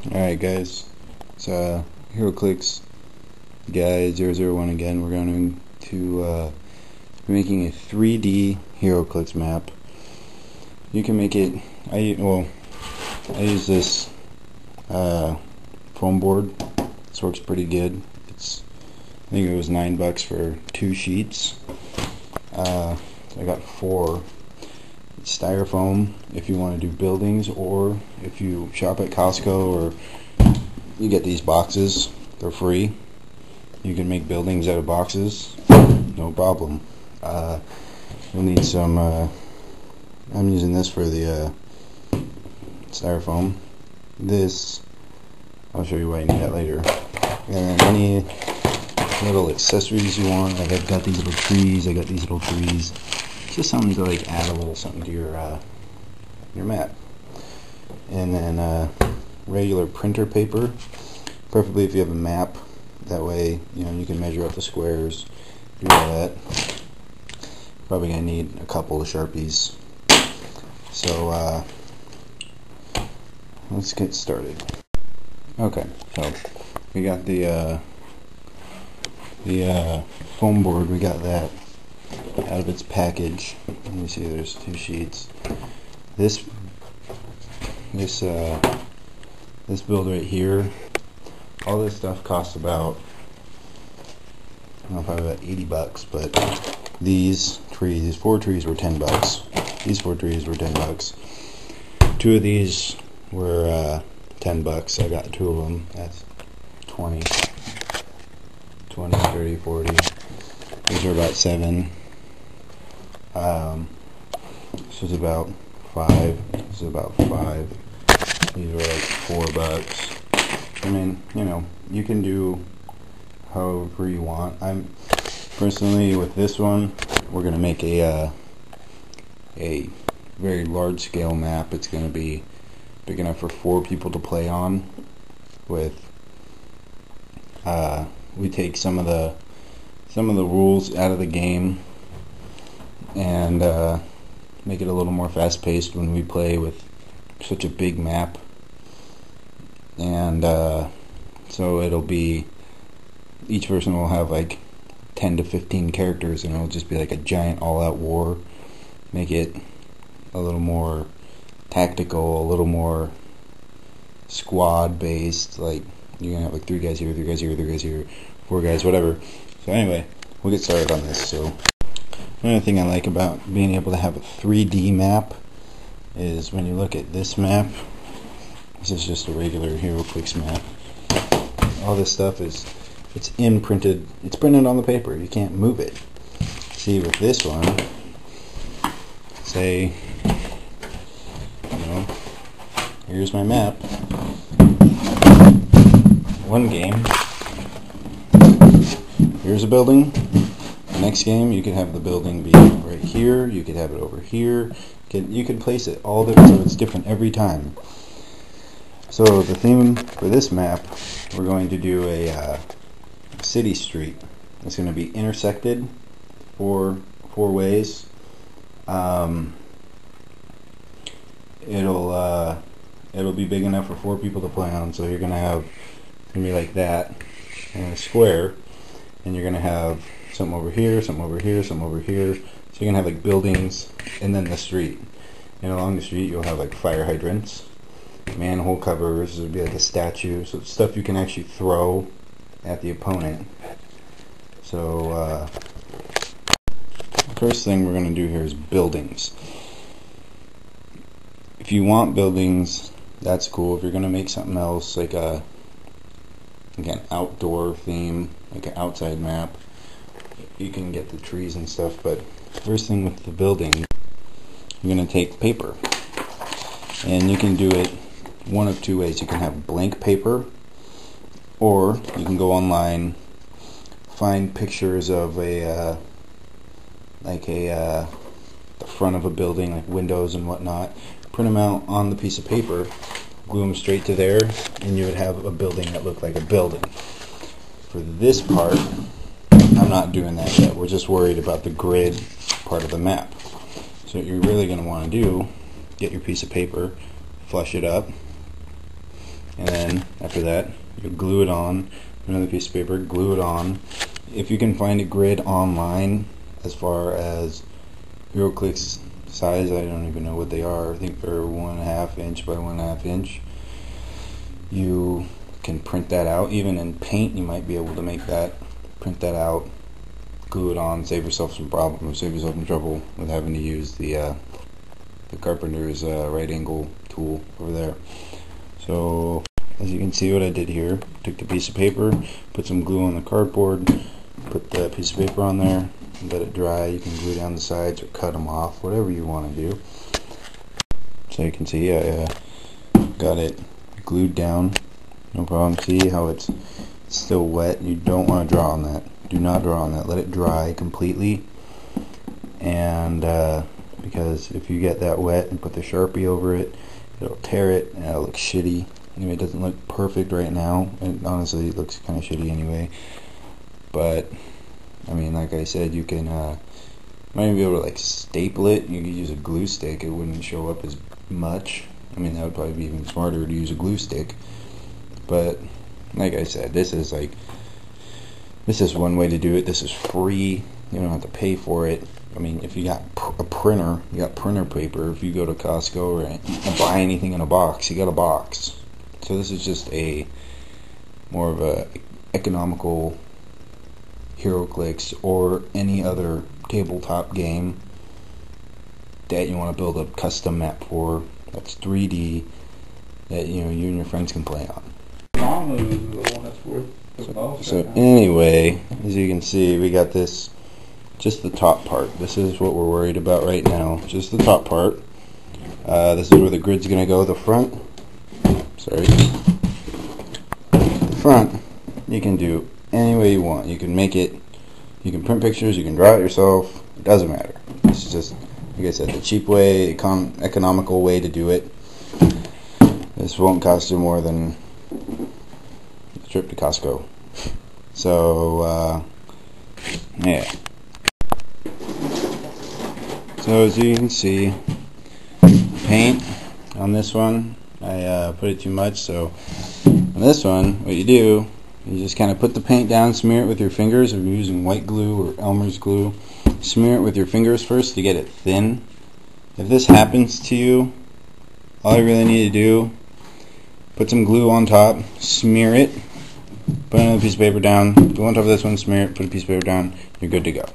Alright guys, it's heroclix guy 001 again. We're going to be making a 3D heroclix map. You can make it, I use this foam board. This works pretty good. I think it was $9 for 2 sheets. I got 4. It's styrofoam if you want to do buildings, or if you shop at Costco, or you get these boxes, they're free. You can make buildings out of boxes, no problem. You'll need some, I'm using this for the styrofoam. This, I'll show you why you need that later. And then any little accessories you want. I've got these little trees, just something to like add a little something to your map. And then regular printer paper, preferably if you have a map. That way, you can measure out the squares, do all that. Probably gonna need a couple of Sharpies. So let's get started. Okay, so we got the foam board. We got that out of its package. Let me see, there's 2 sheets. This build right here, all this stuff costs about, I don't know, probably about $80, but these 4 trees were $10. These 4 trees were $10. 2 of these were $10. I got 2 of them. That's 20, 30, 40. These are about 7. This is about 5. This is about 5. These are like $4. I mean, you can do however you want. I'm personally, with this one, we're gonna make a very large scale map. It's gonna be big enough for 4 people to play on. We take some of the rules out of the game and make it a little more fast-paced when we play with such a big map. And so it'll be, each person will have like 10 to 15 characters, and it'll just be like a giant all-out war. Make it a little more tactical, a little more squad-based. Like, you're gonna have like 3 guys here, 3 guys here, 3 guys here, 4 guys, whatever. So anyway, we'll get started on this. So another thing I like about being able to have a 3D map is when you look at this map, this is just a regular heroclix map. All this stuff it's imprinted, it's printed on the paper. You can't move it. See, with this one, say, here's my map. One game, here's a building. The next game, you could have the building be right here. You could have it over here. You could place it all different, so it's different every time. So the theme for this map, we're going to do a city street. It's going to be intersected 4 ways. It'll be big enough for 4 people to play on. So you're going to have, it's going to be like that, and a square, and you're going to have something over here, something over here, something over here. So you're going to have like buildings, and then the street. And along the street you'll have like fire hydrants, manhole covers. There'll be like a statue, so it's stuff you can actually throw at the opponent. So first thing we're going to do here is buildings. If you want buildings, that's cool. If you're going to make something else, like an outdoor theme, like an outside map, you can get the trees and stuff. But first thing with the building, you're going to take paper, and you can do it one of 2 ways. You can have blank paper, or you can go online, find pictures of the front of a building, like windows and whatnot, print them out on the piece of paper, glue them straight to there, and you would have a building that looked like a building. For this part, I'm not doing that yet. We're just worried about the grid part of the map. So what you're really going to want to do, get your piece of paper, flush it up, and then after that you glue it on another piece of paper, glue it on. If you can find a grid online as far as heroclix size, I don't even know what they are. I think they're 1.5 inch by 1.5 inch. You can print that out. Even in paint you might be able to make that, print that out, glue it on, save yourself some problems, save yourself some trouble with having to use the carpenter's right angle tool over there. So as you can see, what I did here, took the piece of paper, put some glue on the cardboard, put the piece of paper on there, let it dry. You can glue down the sides or cut them off, whatever you want to do. So you can see I got it glued down, no problem. See how it's still wet? You don't want to draw on that. Do not draw on that. Let it dry completely. And because if you get that wet and put the Sharpie over it, it'll tear it and it'll look shitty. Anyway, it doesn't look perfect right now, and honestly it looks kind of shitty anyway. But I mean, like I said, you can might even be able to like staple it. You could use a glue stick. It wouldn't show up as much. I mean, that would probably be even smarter to use a glue stick. But like I said, this is one way to do it. This is free. You don't have to pay for it. I mean, if you got a printer, you got printer paper. If you go to Costco or buy anything in a box, you got a box. So this is just a more of a economical heroclix or any other tabletop game that you want to build a custom map for that's 3D that you and your friends can play on. So anyway, as you can see, we got this, just the top part. This is what we're worried about right now, just the top part. This is where the grid's gonna go. The front, the front, you can do any way you want. You can make it, you can print pictures, you can draw it yourself, it doesn't matter. This is just, like I said, the cheap way, economical way to do it. This won't cost you more than a trip to Costco. So yeah. So as you can see, paint on this one, I put it too much, so on this one, what you do, you just kind of put the paint down, smear it with your fingers. If you're using white glue or Elmer's glue, smear it with your fingers first to get it thin. If this happens to you, all you really need to do, put some glue on top, smear it, put another piece of paper down, go on top of this one, smear it, put a piece of paper down, you're good to go.